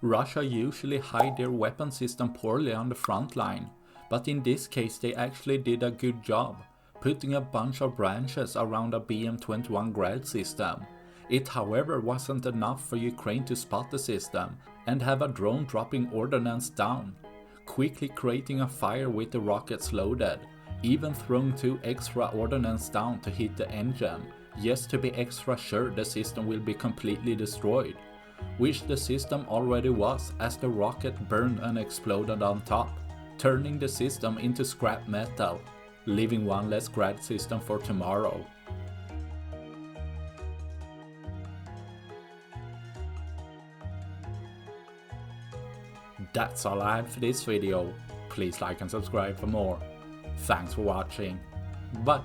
Russia usually hide their weapon system poorly on the front line, but in this case they actually did a good job, putting a bunch of branches around a BM-21 Grad system. It however wasn't enough for Ukraine to spot the system and have a drone dropping ordnance down, quickly creating a fire with the rockets loaded, even throwing 2 extra ordnance down to hit the engine, just to be extra sure the system will be completely destroyed, which the system already was as the rocket burned and exploded on top, turning the system into scrap metal, leaving one less Grad system for tomorrow. That's all I have for this video. Please like and subscribe for more. Thanks for watching. Bye.